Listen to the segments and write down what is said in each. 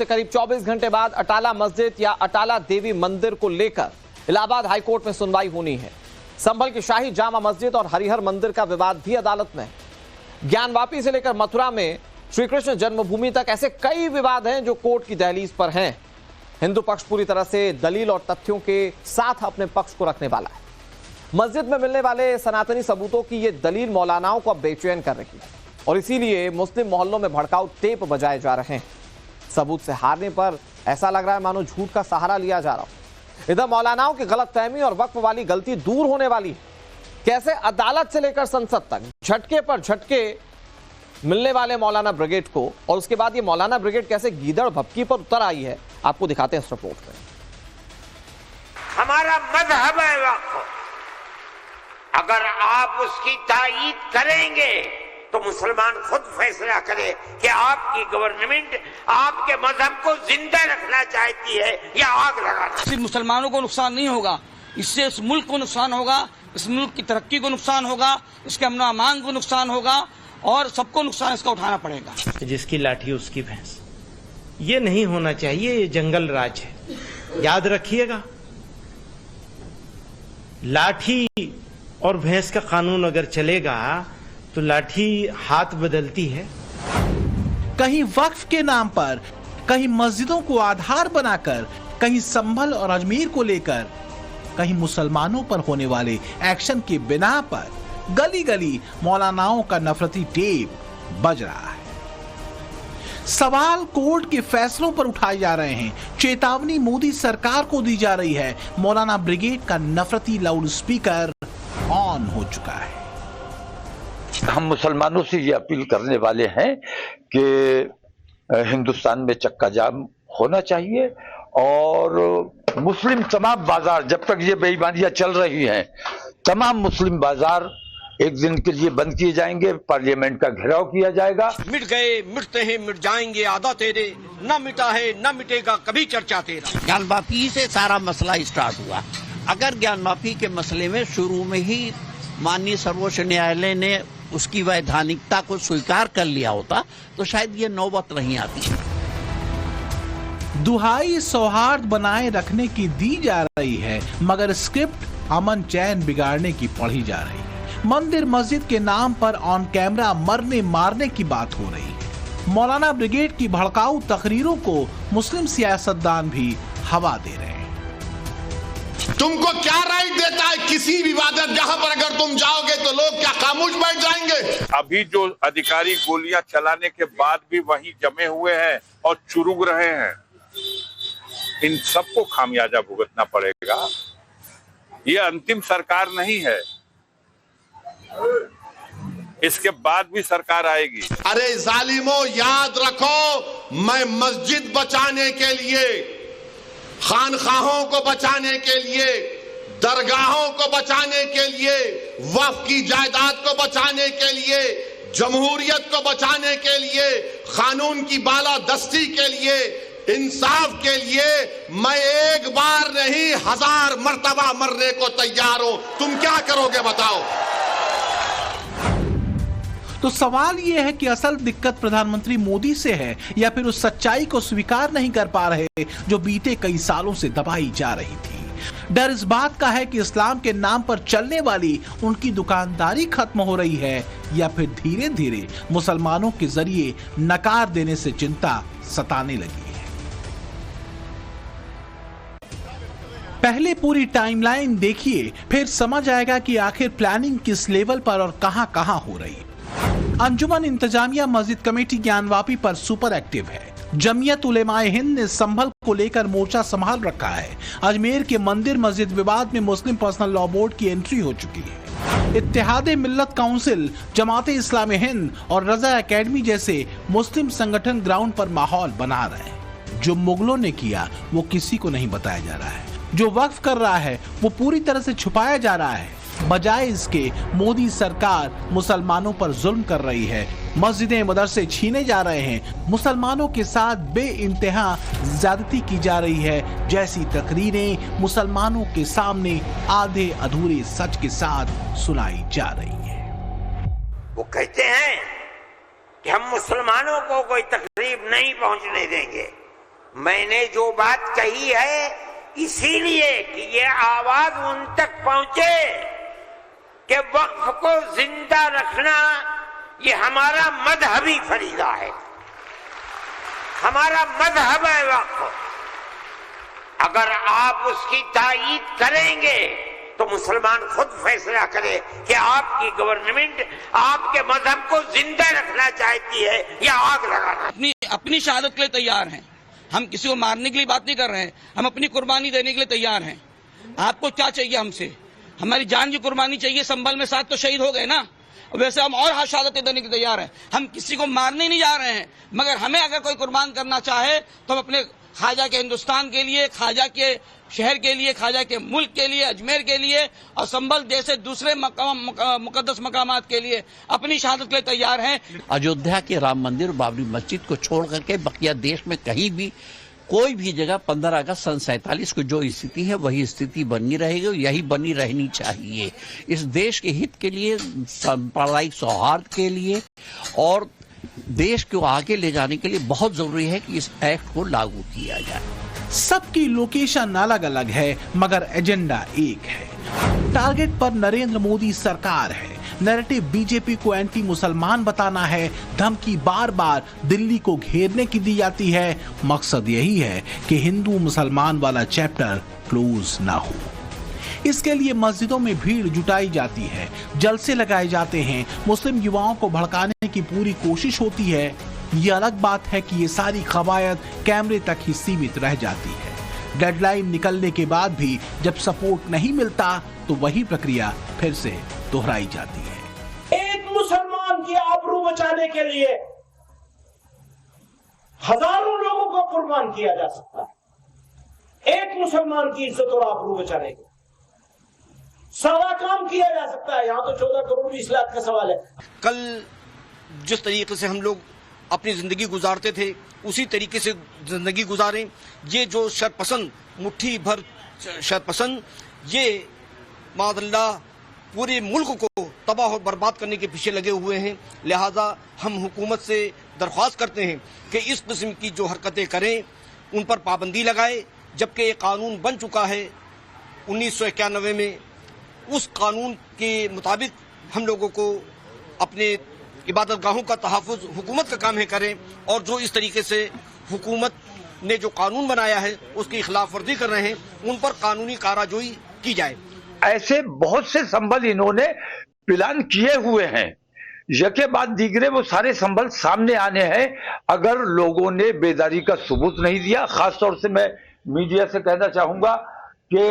से करीब 24 घंटे बाद अटाला मस्जिद या अटाला देवी मंदिर को लेकर इलाहाबाद हाईकोर्ट में सुनवाई होनी है। संभल की शाही जामा मस्जिद और हरिहर मंदिर का विवाद भी अदालत में है। ज्ञानवापी से लेकर मथुरा में श्री कृष्ण जन्मभूमि तक ऐसे कई विवाद हैं जो कोर्ट की दहलीज पर हैं। हिंदू पक्ष पूरी तरह से दलील और तथ्यों के साथ अपने पक्ष को रखने वाला है। मस्जिद में मिलने वाले सनातनी सबूतों की ये दलील मौलानाओं को अब बेचैन कर रही है और इसीलिए मुस्लिम मोहल्लों में भड़काऊ टेप बजाए जा रहे हैं। सबूत से हारने पर ऐसा लग रहा है मानो झूठ का सहारा लिया जा रहा हो। इधर मौलानाओं की गलतफहमी और वक्फ वाली गलती दूर होने वाली है। कैसे अदालत से लेकर संसद तक झटके पर झटके मिलने वाले मौलाना ब्रिगेड को, और उसके बाद ये मौलाना ब्रिगेड कैसे गीदड़ भपकी पर उतर आई है, आपको दिखाते हैं इस रिपोर्ट में। हमारा मजहब है वक्फ, अगर आप उसकी तायीद करेंगे तो मुसलमान खुद फैसला करे कि आपकी गवर्नमेंट आपके मजहब को जिंदा रखना चाहती है या आग लगाना। सिर्फ मुसलमानों को नुकसान नहीं होगा, इससे इस मुल्क को नुकसान होगा, इस मुल्क की तरक्की को नुकसान होगा, इसके अमन अमान को नुकसान होगा और सबको नुकसान इसका उठाना पड़ेगा। जिसकी लाठी उसकी भैंस, ये नहीं होना चाहिए। ये जंगल राज है, याद रखिएगा। लाठी और भैंस का कानून अगर चलेगा तो लाठी हाथ बदलती है। कहीं वक्फ के नाम पर, कहीं मस्जिदों को आधार बनाकर, कहीं संभल और अजमेर को लेकर, कहीं मुसलमानों पर होने वाले एक्शन के बिना पर गली गली मौलानाओं का नफरती टेप बज रहा है। सवाल कोर्ट के फैसलों पर उठाए जा रहे हैं। चेतावनी मोदी सरकार को दी जा रही है। मौलाना ब्रिगेड का नफरती लाउड स्पीकर ऑन हो चुका है। हम मुसलमानों से ये अपील करने वाले हैं कि हिंदुस्तान में चक्का जाम होना चाहिए और मुस्लिम तमाम बाजार, जब तक ये बेईमानियां चल रही हैं, तमाम मुस्लिम बाजार एक दिन के लिए बंद किए जाएंगे। पार्लियामेंट का घेराव किया जाएगा। मिट गए, मिटते हैं, मिट जाएंगे आदा तेरे, न मिटा है न मिटेगा कभी चर्चा तेरा। ज्ञानवापी से सारा मसला स्टार्ट हुआ। अगर ज्ञानवापी के मसले में शुरू में ही माननीय सर्वोच्च न्यायालय ने उसकी वैधानिकता को स्वीकार कर लिया होता तो शायद ये नौबत नहीं आती। दुहाई सौहार्द बनाए रखने की दी जा रही है, मगर स्क्रिप्ट अमन चैन बिगाड़ने की पढ़ी जा रही है। मंदिर मस्जिद के नाम पर ऑन कैमरा मरने मारने की बात हो रही है। मौलाना ब्रिगेड की भड़काऊ तकरीरों को मुस्लिम सियासतदान भी हवा दे रहे हैं। तुमको क्या राइट देता है किसी भी इबादत जहां पर अगर तुम जाओगे तो लोग क्या खामोश बैठ जाएंगे? अभी जो अधिकारी गोलियां चलाने के बाद भी वहीं जमे हुए हैं और चुरुक रहे हैं, इन सबको खामियाजा भुगतना पड़ेगा। ये अंतिम सरकार नहीं है, इसके बाद भी सरकार आएगी। अरे जालिमों, याद रखो, मैं मस्जिद बचाने के लिए, खानखाहों को बचाने के लिए, दरगाहों को बचाने के लिए, वक्फ की जायदाद को बचाने के लिए, जमहूरियत को बचाने के लिए, कानून की बालादस्ती के लिए, इंसाफ के लिए मैं एक बार नहीं 1000 मर्तबा मरने को तैयार हूं। तुम क्या करोगे बताओ? तो सवाल यह है कि असल दिक्कत प्रधानमंत्री मोदी से है या फिर उस सच्चाई को स्वीकार नहीं कर पा रहे जो बीते कई सालों से दबाई जा रही थी। डर इस बात का है कि इस्लाम के नाम पर चलने वाली उनकी दुकानदारी खत्म हो रही है या फिर धीरे धीरे मुसलमानों के जरिए नकार देने से चिंता सताने लगी है। पहले पूरी टाइमलाइन देखिए, फिर समझ आएगा कि आखिर प्लानिंग किस लेवल पर और कहां हो रही है। अंजुमन इंतजामिया मस्जिद कमेटी ज्ञानवापी पर सुपर एक्टिव है। जमीयत उलेमाए हिंद ने संभल को लेकर मोर्चा संभाल रखा है। अजमेर के मंदिर मस्जिद विवाद में मुस्लिम पर्सनल लॉ बोर्ड की एंट्री हो चुकी है। इत्तेहादे मिल्लत काउंसिल, जमाते इस्लामी हिंद और रजा एकेडमी जैसे मुस्लिम संगठन ग्राउंड पर माहौल बना रहे हैं। जो मुगलों ने किया वो किसी को नहीं बताया जा रहा है। जो वक्फ कर रहा है वो पूरी तरह से छुपाया जा रहा है। बजाय इसके मोदी सरकार मुसलमानों पर जुल्म कर रही है। मस्जिदें, मदरसे छीने जा रहे हैं। मुसलमानों के साथ बेइंतहा ज्यादती की जा रही है। जैसी तकरीरें मुसलमानों के सामने आधे अधूरे सच के साथ सुनाई जा रही हैं। वो कहते हैं कि हम मुसलमानों को कोई तकलीफ नहीं पहुंचने देंगे। मैंने जो बात कही है इसीलिए कि ये आवाज उन तक पहुंचे कि वक्फ को जिंदा रखना ये हमारा मजहबी फरीजा है, हमारा मजहब है वक्फ। अगर आप उसकी तायीद करेंगे तो मुसलमान खुद फैसला करे कि आपकी गवर्नमेंट आपके मजहब को जिंदा रखना चाहती है या आग लगाना। अपनी शहादत के लिए तैयार हैं। हम किसी को मारने के लिए बात नहीं कर रहे हैं, हम अपनी कुर्बानी देने के लिए तैयार हैं। आपको क्या चाहिए हमसे? हमारी जान की कुर्बानी चाहिए। संभल में 7 तो शहीद हो गए ना, वैसे हम और शहादतें देने के तैयार हैं। हम किसी को मारने नहीं जा रहे हैं, मगर हमें अगर कोई कुर्बान करना चाहे तो हम अपने ख्वाजा के हिंदुस्तान के लिए, ख्वाजा के शहर के लिए, ख्वाजा के मुल्क के लिए, अजमेर के लिए और संभल जैसे दूसरे मुकद्दस मकामात के लिए अपनी शहादत के लिए तैयार हैं। अयोध्या के राम मंदिर, बाबरी मस्जिद को छोड़ करके बकिया देश में कहीं भी कोई भी जगह 15 अगस्त सन 47 को जो स्थिति है वही स्थिति बनी रहेगी, यही बनी रहनी चाहिए। इस देश के हित के लिए, सांप्रदायिक सौहार्द के लिए और देश को आगे ले जाने के लिए बहुत जरूरी है कि इस एक्ट को लागू किया जाए। सबकी लोकेशन अलग अलग है मगर एजेंडा एक है। टारगेट पर नरेंद्र मोदी सरकार है। नैरेटिव बीजेपी को एंटी मुसलमान बताना है। धमकी बार बार दिल्ली को घेरने की दी जाती है। मकसद यही है कि हिंदू मुसलमान वाला चैप्टर क्लोज ना हो। इसके लिए मस्जिदों में भीड़ जुटाई जाती है, जलसे लगाए जाते हैं, मुस्लिम युवाओं को भड़काने की पूरी कोशिश होती है। ये अलग बात है कि ये सारी कवायद कैमरे तक ही सीमित रह जाती है। डेडलाइन निकलने के बाद भी जब सपोर्ट नहीं मिलता तो वही प्रक्रिया फिर से दोहराई जाती है। एक मुसलमान की आबरू बचाने के लिए हजारों लोगों को कुर्बान किया जा सकता है। एक मुसलमान की इज्जत और आबरू बचाने के सारा काम किया जा सकता है। यहाँ तो 14 करोड़ 20 लाख का सवाल है। कल जिस तरीके से हम लोग अपनी जिंदगी गुजारते थे उसी तरीके से जिंदगी गुजारें। ये जो शरपसंद, मुट्ठी भर शरपसंद, ये मादल्ला पूरे मुल्क को तबाह और बर्बाद करने के पीछे लगे हुए हैं। लिहाजा हम हुकूमत से दरख्वास्त करते हैं कि इस किस्म की जो हरकतें करें उन पर पाबंदी लगाए। जबकि एक कानून बन चुका है 1991 में, उस कानून के मुताबिक हम लोगों को अपने इबादतगाहों का तहफ़्फ़ुज़ हुकूमत का काम है करें, और जो इस तरीके से हुकूमत ने जो कानून बनाया है उसकी खिलाफ वर्जी कर रहे हैं उन पर कानूनी कार्रवाई की जाए। ऐसे बहुत से संबल इन्होंने प्लान किए हुए हैं, यके बाद दीगरे वो सारे संबल सामने आने हैं। अगर लोगों ने बेदारी का सबूत नहीं दिया, खासतौर से मैं मीडिया से कहना चाहूंगा कि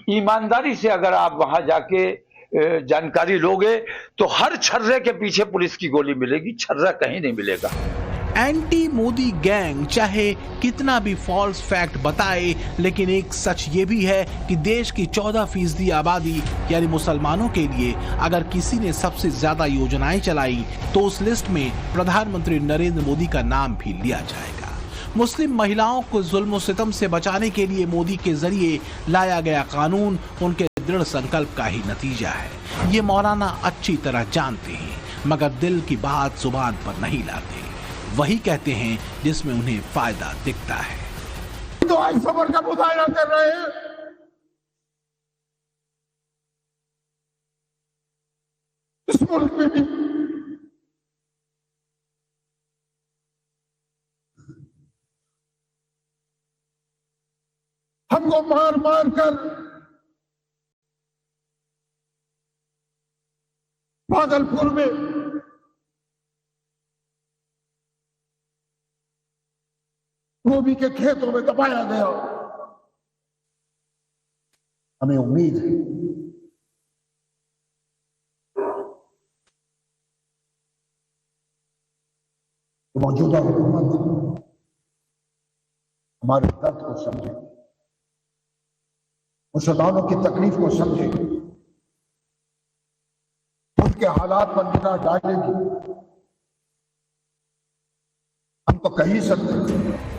ईमानदारी से अगर आप वहां जाके जानकारी लोगे तो हर छर्रे के पीछे पुलिस की गोली मिलेगी, छर्रा कहीं नहीं मिलेगा। एंटी मोदी गैंग चाहे कितना भी फॉल्स फैक्ट बताए, लेकिन एक सच ये भी है कि देश की 14% आबादी यानी मुसलमानों के लिए अगर किसी ने सबसे ज्यादा योजनाएं चलाई तो उस लिस्ट में प्रधानमंत्री नरेंद्र मोदी का नाम भी लिया जाएगा। मुस्लिम महिलाओं को जुल्म सितम से बचाने के लिए मोदी के जरिए लाया गया कानून उनके दृढ़ संकल्प का ही नतीजा है। ये मौलाना अच्छी तरह जानते हैं, मगर दिल की बात जुबान पर नहीं लाते। वही कहते हैं जिसमें उन्हें फायदा दिखता है। तो आज सबर का मुजाहरा कर रहे हैं। इस मुल्क में भी हमको मार मार कर भागलपुर में गोभी के खेतों में दबाया गया। हमें उम्मीद है कि मौजूदा हुकूमत हमारे दर्द को समझे, मुसलमानों की तकलीफ को समझे, उनके हालात पर निगाह डालेगी। हम तो कह ही सकते हैं,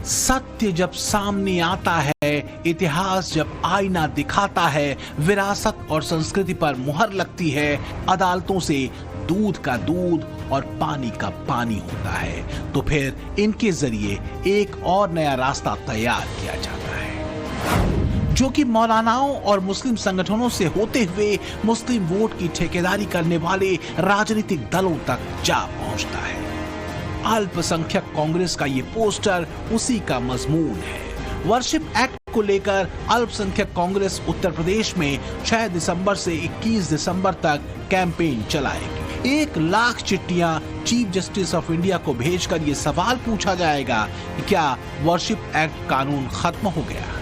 सत्य जब सामने आता है, इतिहास जब आईना दिखाता है, विरासत और संस्कृति पर मुहर लगती है, अदालतों से दूध का दूध और पानी का पानी होता है, तो फिर इनके जरिए एक और नया रास्ता तैयार किया जाता है, जो कि मौलानाओं और मुस्लिम संगठनों से होते हुए मुस्लिम वोट की ठेकेदारी करने वाले राजनीतिक दलों तक जा पहुंचता है। अल्पसंख्यक कांग्रेस का ये पोस्टर उसी का मजमून है। वर्शिप एक्ट को लेकर अल्पसंख्यक कांग्रेस उत्तर प्रदेश में 6 दिसंबर से 21 दिसंबर तक कैंपेन चलाएगी। 1 लाख चिट्ठियां चीफ जस्टिस ऑफ इंडिया को भेजकर ये सवाल पूछा जाएगा कि क्या वर्शिप एक्ट कानून खत्म हो गया।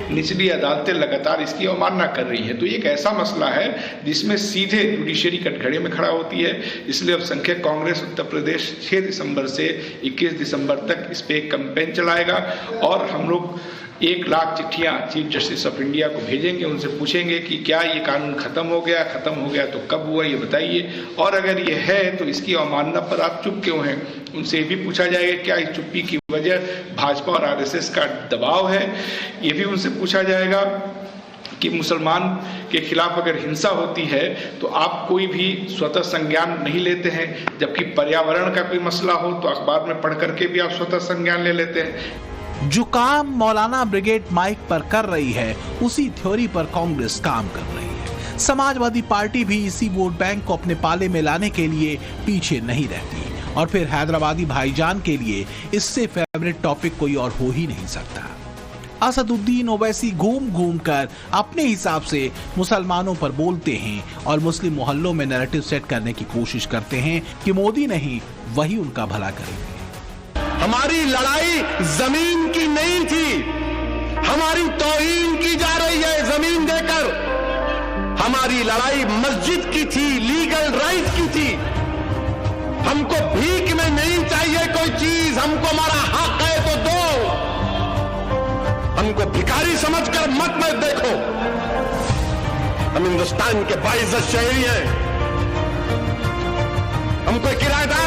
निचली अदालतें लगातार इसकी अवमानना कर रही है, तो ये एक ऐसा मसला है जिसमें सीधे जुडिशरी कटघरे में खड़ा होती है। इसलिए अल्पसंख्यक कांग्रेस उत्तर प्रदेश 6 दिसंबर से 21 दिसंबर तक इस पे एक कैंपेन चलाएगा और हम लोग 1 लाख चिट्ठियां चीफ जस्टिस ऑफ इंडिया को भेजेंगे, उनसे पूछेंगे कि क्या ये कानून खत्म हो गया तो कब हुआ ये बताइए, और अगर ये है तो इसकी अवमानना पर आप चुप क्यों हैं। उनसे ये भी पूछा जाएगा क्या इस चुप्पी की वजह भाजपा और आरएसएस का दबाव है। ये भी उनसे पूछा जाएगा कि मुसलमान के खिलाफ अगर हिंसा होती है तो आप कोई भी स्वतः संज्ञान नहीं लेते हैं, जबकि पर्यावरण का कोई मसला हो तो अखबार में पढ़ करके भी आप स्वतः संज्ञान ले लेते हैं। जो काम मौलाना ब्रिगेड माइक पर कर रही है, उसी थ्योरी पर कांग्रेस काम कर रही है। समाजवादी पार्टी भी इसी वोट बैंक को अपने पाले में लाने के लिए पीछे नहीं रहती, और फिर हैदराबादी भाईजान के लिए इससे फेवरेट टॉपिक कोई और हो ही नहीं सकता। असदुद्दीन ओवैसी घूम घूम कर अपने हिसाब से मुसलमानों पर बोलते हैं और मुस्लिम मोहल्लों में नैरेटिव सेट करने की कोशिश करते हैं कि मोदी नहीं वही उनका भला करेंगे। हमारी लड़ाई जमीन की नहीं थी, हमारी तौहीन की जा रही है जमीन देकर। हमारी लड़ाई मस्जिद की थी, लीगल राइट की थी। हमको भीख में नहीं चाहिए कोई चीज, हमको हमारा हक है तो दो। हमको भिखारी समझकर मत देखो। हम हिंदुस्तान के 22 शहरी हैं, हम कोई किराएदार